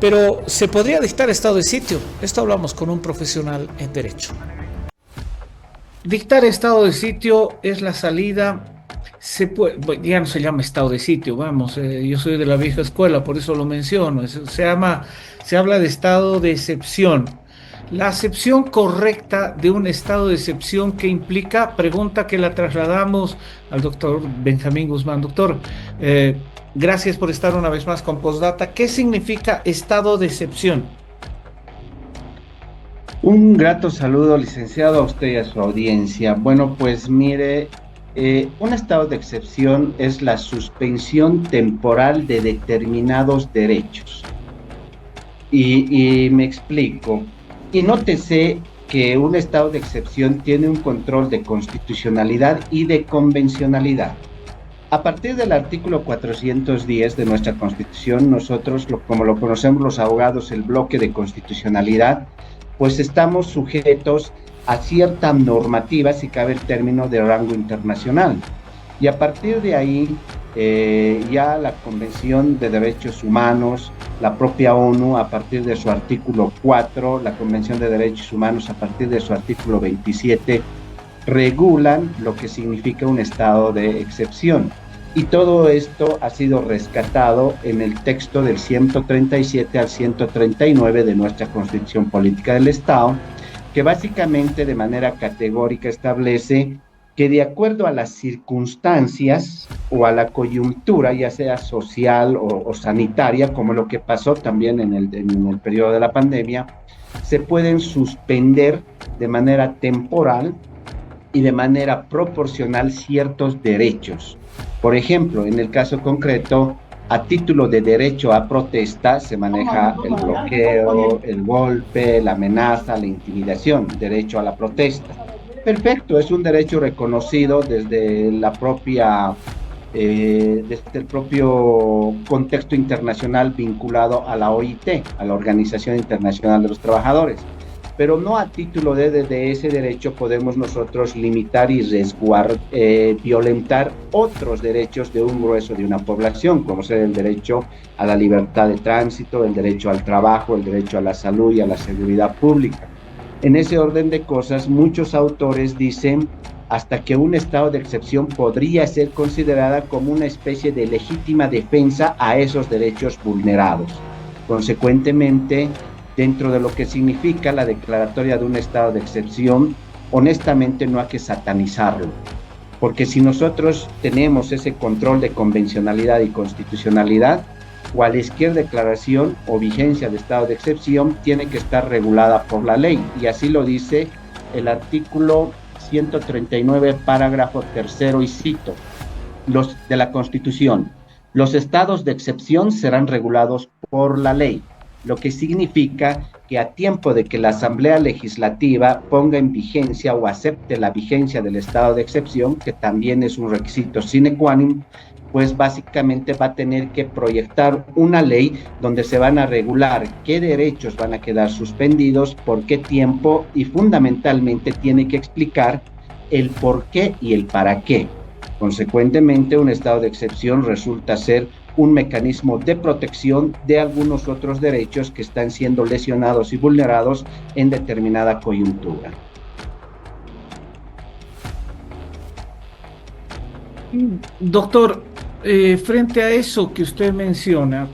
Pero se podría dictar estado de sitio. Esto hablamos con un profesional en derecho. Dictar estado de sitio es la salida. Ya no se llama estado de sitio, vamos, yo soy de la vieja escuela, por eso lo menciono. Se habla de estado de excepción. La acepción correcta de un estado de excepción que implica, pregunta que la trasladamos al doctor Benjamín Guzmán. Doctor, gracias por estar una vez más con Postdata. ¿Qué significa estado de excepción? Un grato saludo, licenciado, a usted y a su audiencia. Bueno, pues mire, un estado de excepción es la suspensión temporal de determinados derechos. Y me explico. Y nótese que un estado de excepción tiene un control de constitucionalidad y de convencionalidad. A partir del artículo 410 de nuestra Constitución, nosotros, como lo conocemos los abogados, el bloque de constitucionalidad, pues estamos sujetos a cierta normativa, si cabe el término, de rango internacional. Y a partir de ahí, ya la Convención de Derechos Humanos, la propia ONU, a partir de su artículo 4, la Convención de Derechos Humanos, a partir de su artículo 27, regulan lo que significa un estado de excepción. Y todo esto ha sido rescatado en el texto del 137 al 139 de nuestra Constitución Política del Estado, que básicamente de manera categórica establece que de acuerdo a las circunstancias o a la coyuntura, ya sea social o sanitaria, como lo que pasó también en el periodo de la pandemia, se pueden suspender de manera temporal y de manera proporcional ciertos derechos. Por ejemplo, en el caso concreto, a título de derecho a protesta se maneja el bloqueo, el golpe, la amenaza, la intimidación, derecho a la protesta. Perfecto, es un derecho reconocido desde desde el propio contexto internacional vinculado a la OIT, a la Organización Internacional de los Trabajadores. Pero no a título de ese derecho podemos nosotros limitar y violentar otros derechos de un grueso de una población, como ser el derecho a la libertad de tránsito, el derecho al trabajo, el derecho a la salud y a la seguridad pública. En ese orden de cosas, muchos autores dicen hasta que un estado de excepción podría ser considerada como una especie de legítima defensa a esos derechos vulnerados. Consecuentemente, dentro de lo que significa la declaratoria de un estado de excepción, honestamente no hay que satanizarlo, porque si nosotros tenemos ese control de convencionalidad y constitucionalidad, cualquier declaración o vigencia de estado de excepción tiene que estar regulada por la ley, y así lo dice el artículo 139, párrafo tercero, y cito, de la Constitución: los estados de excepción serán regulados por la ley, lo que significa que a tiempo de que la Asamblea Legislativa ponga en vigencia o acepte la vigencia del estado de excepción, que también es un requisito sine qua non, pues básicamente va a tener que proyectar una ley donde se van a regular qué derechos van a quedar suspendidos, por qué tiempo, y fundamentalmente tiene que explicar el por qué y el para qué. Consecuentemente, un estado de excepción resulta ser un mecanismo de protección de algunos otros derechos que están siendo lesionados y vulnerados en determinada coyuntura. Doctor, frente a eso que usted menciona,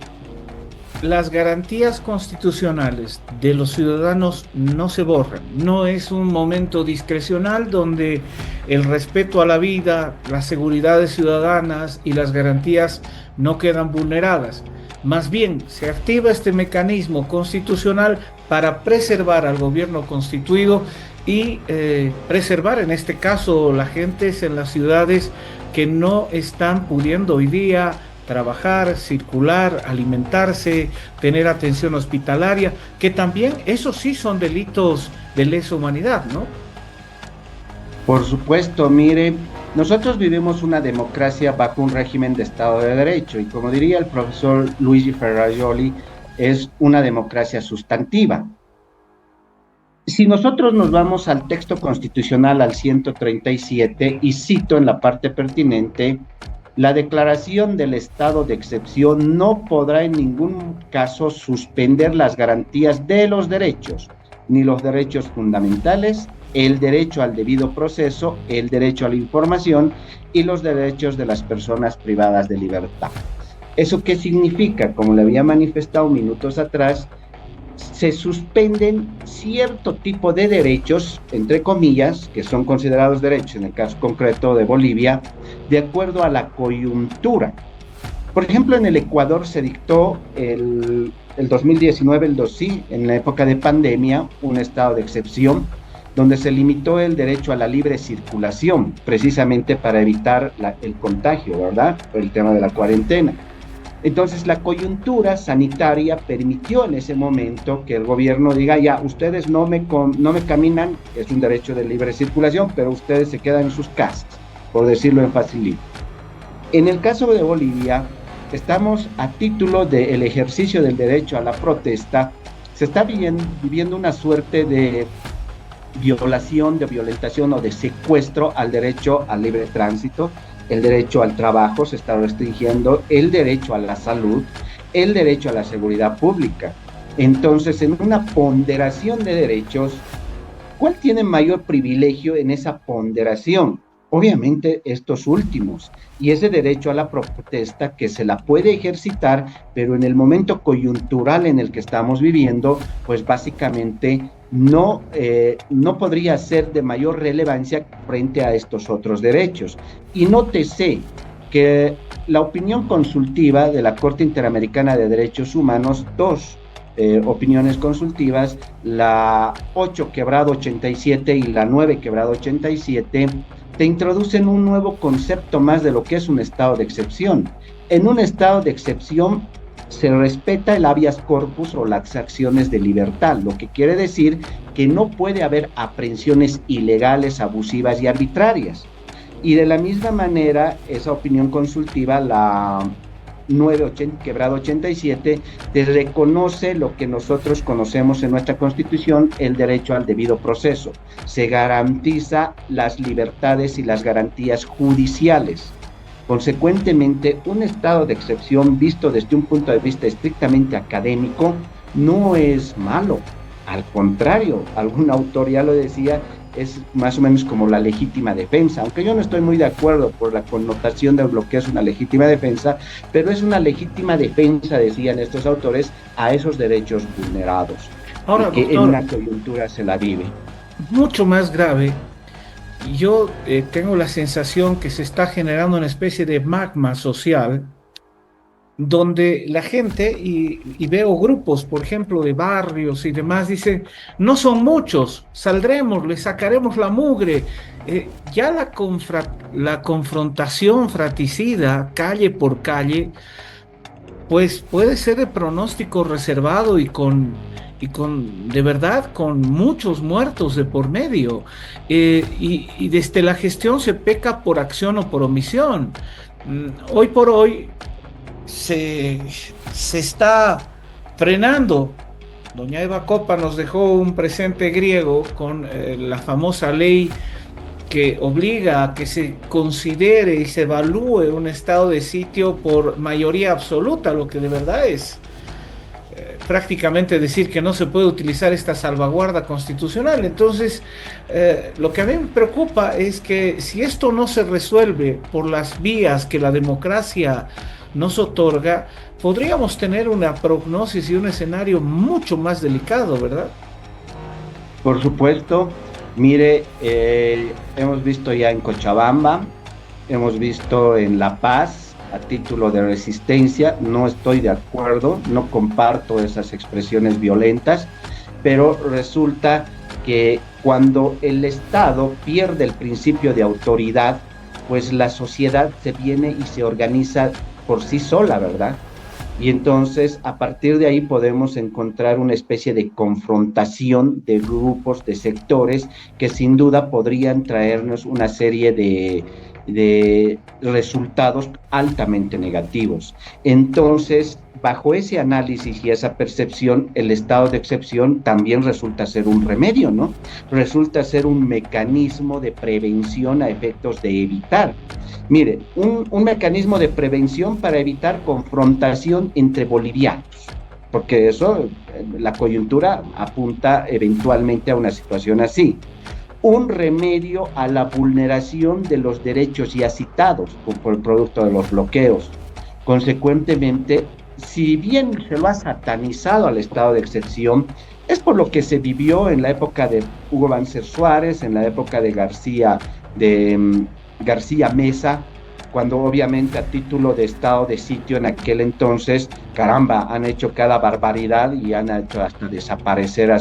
las garantías constitucionales de los ciudadanos no se borran. No es un momento discrecional donde el respeto a la vida, las seguridades ciudadanas y las garantías no quedan vulneradas. Más bien, se activa este mecanismo constitucional para preservar al gobierno constituido y preservar, en este caso, las gentes en las ciudades que no están pudiendo hoy día trabajar, circular, alimentarse, tener atención hospitalaria, que también, esos sí son delitos de lesa humanidad, ¿no? Por supuesto, mire, nosotros vivimos una democracia bajo un régimen de Estado de Derecho, y como diría el profesor Luigi Ferrajoli, es una democracia sustantiva. Si nosotros nos vamos al texto constitucional, al 137, y cito en la parte pertinente, La declaración del estado de excepción no podrá en ningún caso suspender las garantías de los derechos, ni los derechos fundamentales, el derecho al debido proceso, el derecho a la información y los derechos de las personas privadas de libertad. ¿Eso qué significa? Como le había manifestado minutos atrás, se suspenden cierto tipo de derechos, entre comillas, que son considerados derechos, en el caso concreto de Bolivia, de acuerdo a la coyuntura. Por ejemplo, en el Ecuador se dictó el 2019, en la época de pandemia, un estado de excepción, donde se limitó el derecho a la libre circulación, precisamente para evitar el contagio, ¿verdad? Por el tema de la cuarentena. Entonces la coyuntura sanitaria permitió en ese momento que el gobierno diga, ya, ustedes no me caminan, es un derecho de libre circulación, pero ustedes se quedan en sus casas, por decirlo en facilito. En el caso de Bolivia, estamos a título del ejercicio del derecho a la protesta, se está viviendo una suerte de violación, de violentación o de secuestro al derecho al libre tránsito. El derecho al trabajo se está restringiendo, el derecho a la salud, el derecho a la seguridad pública. Entonces, en una ponderación de derechos, ¿cuál tiene mayor privilegio en esa ponderación? Obviamente estos últimos, y ese derecho a la protesta que se la puede ejercitar, pero en el momento coyuntural en el que estamos viviendo, pues básicamente no podría ser de mayor relevancia frente a estos otros derechos. Y nótese que la opinión consultiva de la Corte Interamericana de Derechos Humanos, dos opiniones consultivas, la 8/87 y la 9/87, te introducen un nuevo concepto más de lo que es un estado de excepción. En un estado de excepción se respeta el habeas corpus o las acciones de libertad, lo que quiere decir que no puede haber aprehensiones ilegales, abusivas y arbitrarias. Y de la misma manera, esa opinión consultiva, la 9/87, te reconoce lo que nosotros conocemos en nuestra Constitución, el derecho al debido proceso. Se garantiza las libertades y las garantías judiciales. Consecuentemente, un estado de excepción visto desde un punto de vista estrictamente académico no es malo. Al contrario, algún autor ya lo decía, es más o menos como la legítima defensa, aunque yo no estoy muy de acuerdo por la connotación de lo que es una legítima defensa, pero es una legítima defensa, decían estos autores, a esos derechos vulnerados. Ahora, y que doctor, en una coyuntura se la vive. mucho más grave, yo tengo la sensación que se está generando una especie de magma social donde la gente, y veo grupos, por ejemplo, de barrios y demás, dicen, no son muchos, saldremos, les sacaremos la mugre. Ya la confrontación fratricida, calle por calle, pues puede ser de pronóstico reservado de verdad, con muchos muertos de por medio. Y desde la gestión se peca por acción o por omisión. Hoy por hoy se está frenando. Doña Eva Copa nos dejó un presente griego con la famosa ley que obliga a que se considere y se evalúe un estado de sitio por mayoría absoluta, lo que de verdad es prácticamente decir que no se puede utilizar esta salvaguarda constitucional. Entonces, lo que a mí me preocupa es que si esto no se resuelve por las vías que la democracia nos otorga, podríamos tener una prognosis y un escenario mucho más delicado, ¿verdad? Por supuesto, mire, hemos visto ya en Cochabamba, hemos visto en La Paz, a título de resistencia, no estoy de acuerdo, no comparto esas expresiones violentas, pero resulta que cuando el Estado pierde el principio de autoridad, pues la sociedad se viene y se organiza por sí sola, ¿verdad? Y entonces a partir de ahí podemos encontrar una especie de confrontación de grupos, de sectores que sin duda podrían traernos una serie de resultados altamente negativos. Entonces bajo ese análisis y esa percepción, el estado de excepción también resulta ser un remedio, ¿no? Resulta ser un mecanismo de prevención a efectos de evitar. Mire, un mecanismo de prevención para evitar confrontación entre bolivianos, porque eso, la coyuntura apunta eventualmente a una situación así. Un remedio a la vulneración de los derechos ya citados por el producto de los bloqueos. Consecuentemente, si bien se lo ha satanizado al estado de excepción, es por lo que se vivió en la época de Hugo Banzer Suárez, en la época de García Mesa, cuando obviamente a título de estado de sitio en aquel entonces, caramba, han hecho cada barbaridad y han hecho hasta desaparecer a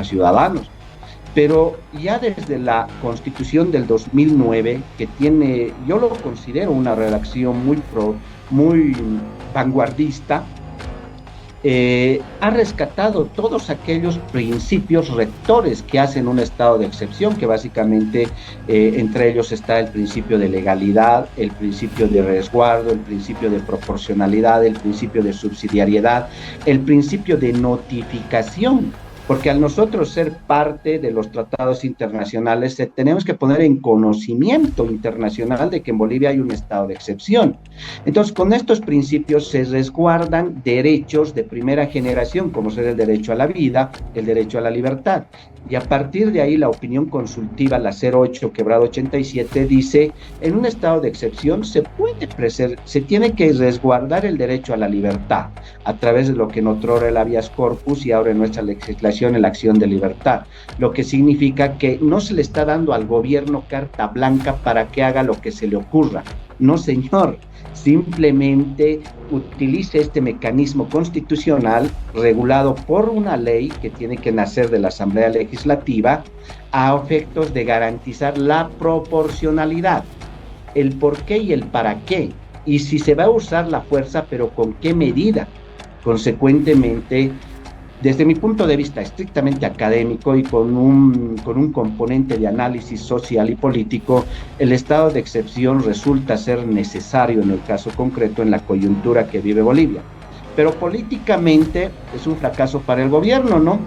ciudadanos. Pero ya desde la Constitución del 2009, que tiene, yo lo considero una redacción muy vanguardista, ha rescatado todos aquellos principios rectores que hacen un estado de excepción, que básicamente entre ellos está el principio de legalidad, el principio de resguardo, el principio de proporcionalidad, el principio de subsidiariedad, el principio de notificación. Porque al nosotros ser parte de los tratados internacionales, tenemos que poner en conocimiento internacional de que en Bolivia hay un estado de excepción. Entonces, con estos principios se resguardan derechos de primera generación, como ser el derecho a la vida, el derecho a la libertad. Y a partir de ahí, la opinión consultiva, la 08/87, dice, en un estado de excepción se tiene que resguardar el derecho a la libertad, a través de lo que en otrora el habeas corpus y ahora en nuestra legislación el acción de libertad, lo que significa que no se le está dando al gobierno carta blanca para que haga lo que se le ocurra. No, señor, simplemente utilice este mecanismo constitucional regulado por una ley que tiene que nacer de la Asamblea Legislativa a efectos de garantizar la proporcionalidad, el por qué y el para qué, y si se va a usar la fuerza, pero con qué medida. Consecuentemente, desde mi punto de vista estrictamente académico y con un componente de análisis social y político, el estado de excepción resulta ser necesario en el caso concreto en la coyuntura que vive Bolivia. Pero políticamente es un fracaso para el gobierno, ¿no?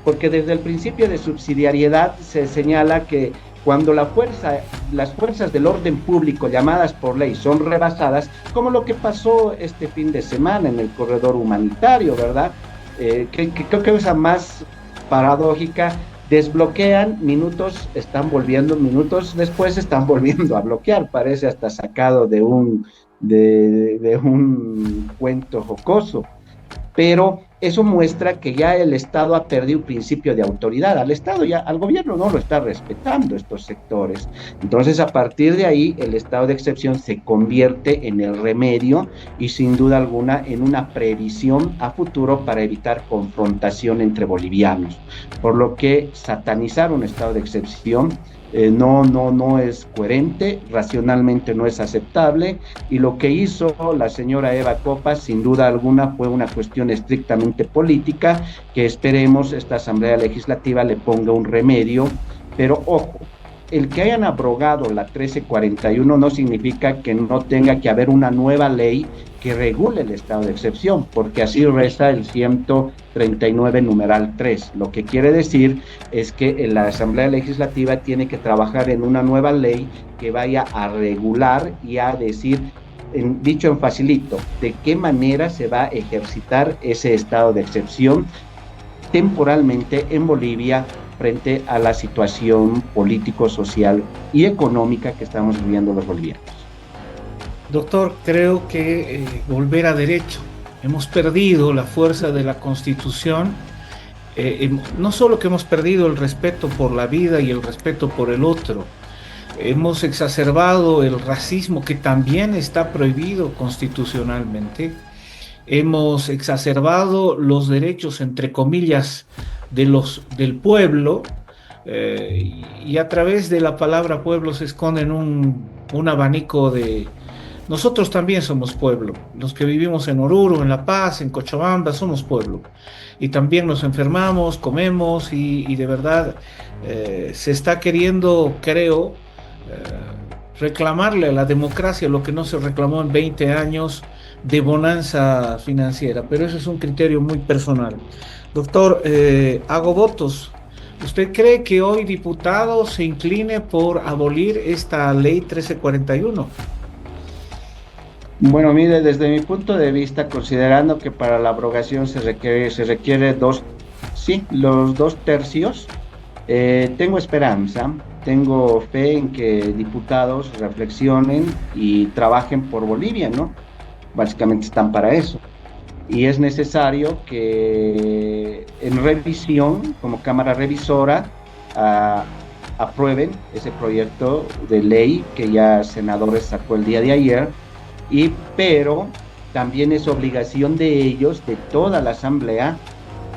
Porque desde el principio de subsidiariedad se señala que cuando las fuerzas del orden público llamadas por ley son rebasadas, como lo que pasó este fin de semana en el corredor humanitario, ¿verdad? Que creo que es la más paradójica, desbloquean, minutos después están volviendo a bloquear, parece hasta sacado de un cuento jocoso. Pero eso muestra que ya el Estado ha perdido un principio de autoridad. Al gobierno no lo está respetando estos sectores. Entonces, a partir de ahí, el estado de excepción se convierte en el remedio y, sin duda alguna, en una previsión a futuro para evitar confrontación entre bolivianos. Por lo que satanizar un estado de excepción no es coherente, racionalmente no es aceptable, y lo que hizo la señora Eva Copas sin duda alguna fue una cuestión estrictamente política, que esperemos esta Asamblea Legislativa le ponga un remedio. Pero ojo, el que hayan abrogado la 1341 no significa que no tenga que haber una nueva ley que regule el estado de excepción, porque así reza el 139 numeral 3. Lo que quiere decir es que la Asamblea Legislativa tiene que trabajar en una nueva ley que vaya a regular y a decir, dicho en facilito, de qué manera se va a ejercitar ese estado de excepción temporalmente en Bolivia frente a la situación político, social y económica que estamos viviendo los bolivianos. Doctor, creo que volver a derecho. Hemos perdido la fuerza de la Constitución. No solo que hemos perdido el respeto por la vida y el respeto por el otro, hemos exacerbado el racismo, que también está prohibido constitucionalmente. Hemos exacerbado los derechos, entre comillas, del pueblo, y a través de la palabra pueblo se esconden un abanico de... Nosotros también somos pueblo. Los que vivimos en Oruro, en La Paz, en Cochabamba, somos pueblo. Y también nos enfermamos, comemos y de verdad se está queriendo, creo, reclamarle a la democracia lo que no se reclamó en 20 años de bonanza financiera, pero eso es un criterio muy personal. Doctor, hago votos. ¿Usted cree que hoy diputado se incline por abolir esta ley 1341? Bueno, mire, desde mi punto de vista, considerando que para la abrogación se requiere dos, sí, los 2 tercios, tengo esperanza, tengo fe en que diputados reflexionen y trabajen por Bolivia, ¿no? Básicamente están para eso. Y es necesario que en revisión, como Cámara Revisora, ah, aprueben ese proyecto de ley que ya senadores sacó el día de ayer, pero también es obligación de ellos, de toda la Asamblea,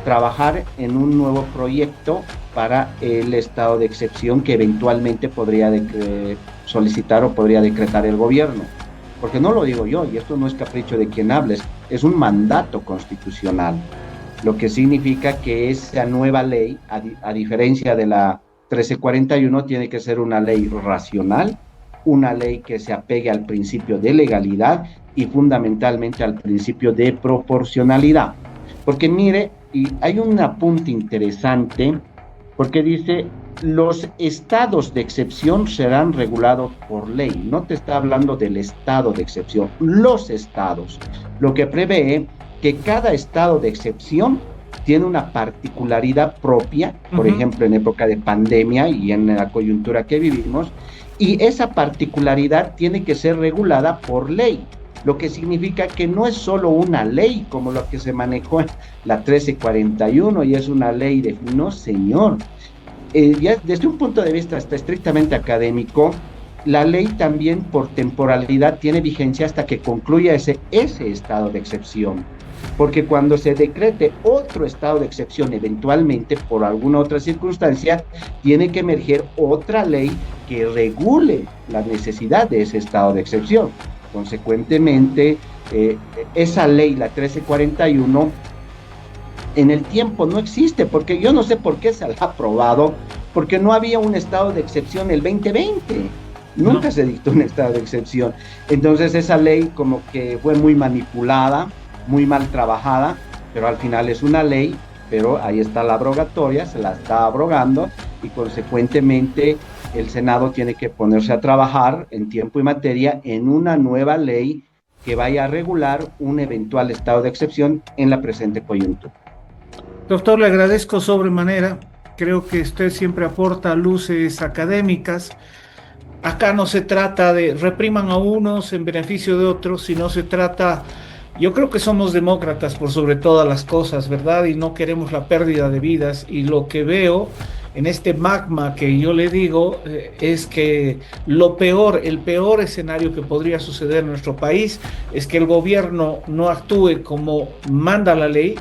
trabajar en un nuevo proyecto para el estado de excepción que eventualmente podría solicitar o podría decretar el gobierno. Porque no lo digo yo, y esto no es capricho de quien hables, es un mandato constitucional, lo que significa que esa nueva ley, a diferencia de la 1341, tiene que ser una ley racional, una ley que se apegue al principio de legalidad y fundamentalmente al principio de proporcionalidad. Porque mire, y hay un apunte interesante, porque dice, los estados de excepción serán regulados por ley. No te está hablando del estado de excepción, los estados. Lo que prevé que cada estado de excepción tiene una particularidad propia, por ejemplo, en época de pandemia y en la coyuntura que vivimos, y esa particularidad tiene que ser regulada por ley, lo que significa que no es solo una ley como lo que se manejó en la 1341 y es una ley de... No, señor. Ya desde un punto de vista hasta estrictamente académico, la ley también por temporalidad tiene vigencia hasta que concluya ese estado de excepción. Porque cuando se decrete otro estado de excepción, eventualmente por alguna otra circunstancia, tiene que emerger otra ley que regule la necesidad de ese estado de excepción. Consecuentemente, esa ley, la 1341, en el tiempo no existe, porque yo no sé por qué se la ha aprobado, porque no había un estado de excepción el 2020. Nunca No. se dictó un estado de excepción. Entonces esa ley como que fue muy manipulada, muy mal trabajada, pero al final es una ley, pero ahí está la abrogatoria, se la está abrogando y consecuentemente el Senado tiene que ponerse a trabajar en tiempo y materia en una nueva ley que vaya a regular un eventual estado de excepción en la presente coyuntura. Doctor, le agradezco sobremanera. Creo que usted siempre aporta luces académicas. Acá no se trata de repriman a unos en beneficio de otros, sino se trata, yo creo que somos demócratas por sobre todas las cosas, ¿verdad? Y no queremos la pérdida de vidas. Y lo que veo en este magma que yo le digo es que lo peor, el peor escenario que podría suceder en nuestro país es que el gobierno no actúe como manda la ley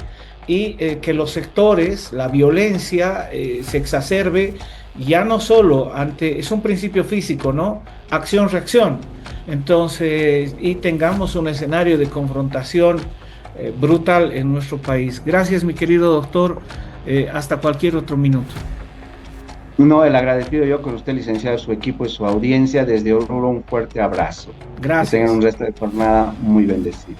y que los sectores, la violencia se exacerbe ya no solo ante, es un principio físico, ¿no? Acción-reacción. Entonces, y tengamos un escenario de confrontación brutal en nuestro país. Gracias, mi querido doctor. Hasta cualquier otro minuto. No, el agradecido yo con usted, licenciado, su equipo y su audiencia. Desde Oruro, un fuerte abrazo. Que tengan Gracias. un resto de jornada muy bendecido.